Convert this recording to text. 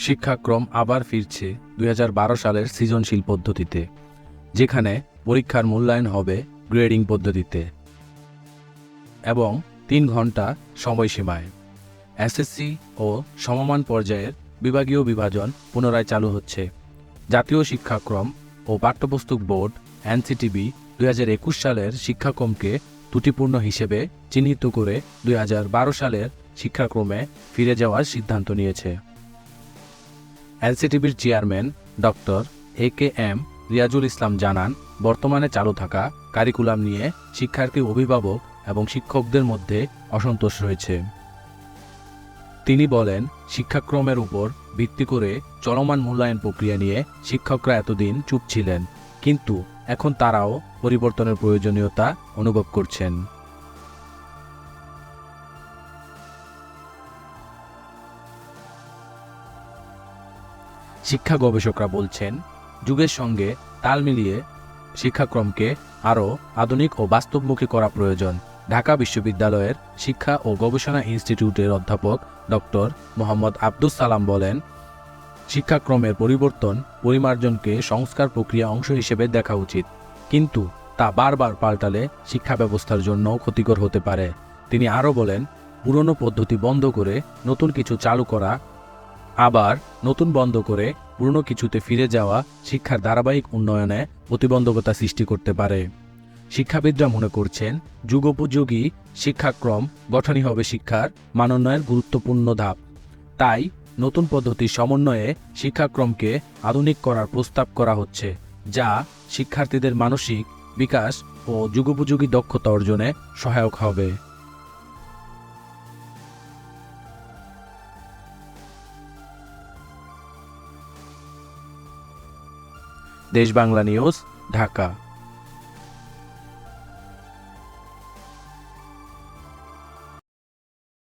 শিক্ষাক্রম আবার ফিরছে ২০১২ সালের সৃজনশীল পদ্ধতিতে, যেখানে পরীক্ষার মূল্যায়ন হবে গ্রেডিং পদ্ধতিতে এবং ৩ ঘন্টা সময়সীমায়। এসএসসি ও সমমান পর্যায়ের বিভাগীয় বিভাজন পুনরায় চালু হচ্ছে। জাতীয় শিক্ষাক্রম ও পাঠ্যপুস্তক বোর্ড এনসিটিবি ২০২১ সালের শিক্ষাক্রমকে ত্রুটিপূর্ণ হিসেবে চিহ্নিত করে ২০১২ সালের শিক্ষাক্রমে ফিরে যাওয়ার সিদ্ধান্ত নিয়েছে। এনসিটিবির চেয়ারম্যান ডক্টর AKM রিয়াজুল ইসলাম জানান, বর্তমানে চালু থাকা কারিকুলাম নিয়ে শিক্ষার্থী, অভিভাবক এবং শিক্ষকদের মধ্যে অসন্তোষ রয়েছে। তিনি বলেন, শিক্ষাক্রমের উপর ভিত্তি করে চলমান মূল্যায়ন প্রক্রিয়া নিয়ে শিক্ষকরা এতদিন চুপ ছিলেন, কিন্তু এখন তারাও পরিবর্তনের প্রয়োজনীয়তা অনুভব করছেন। শিক্ষা গবেষকরা বলছেন, যুগের সঙ্গে তাল মিলিয়ে শিক্ষাক্রমকে আরও আধুনিক ও বাস্তবমুখী করা প্রয়োজন। ঢাকা বিশ্ববিদ্যালয়ের শিক্ষা ও গবেষণা ইনস্টিটিউটের অধ্যাপক ডক্টর মোহাম্মদ আব্দুস সালাম বলেন, শিক্ষাক্রমের পরিবর্তন পরিমার্জনকে সংস্কার প্রক্রিয়া অংশ হিসেবে দেখা উচিত, কিন্তু তা বারবার পাল্টালে শিক্ষা ব্যবস্থার জন্য ক্ষতিকর হতে পারে। তিনি আরও বলেন, পুরনো পদ্ধতি বন্ধ করে নতুন কিছু চালু করা, আবার নতুন বন্ধ করে পুরনো কিছুতে ফিরে যাওয়া শিক্ষার ধারাবাহিক উন্নয়নে প্রতিবন্ধকতা সৃষ্টি করতে পারে। শিক্ষাবিদরা মনে করছেন, যুগোপযোগী শিক্ষাক্রম গঠনই হবে শিক্ষার মানোন্নয়নের গুরুত্বপূর্ণ ধাপ। তাই নতুন পদ্ধতির সমন্বয়ে শিক্ষাক্রমকে আধুনিক করার প্রস্তাব করা হচ্ছে, যা শিক্ষার্থীদের মানসিক বিকাশ ও যুগোপযোগী দক্ষতা অর্জনে সহায়ক হবে। দেশ বাংলা নিউজ, ঢাকা।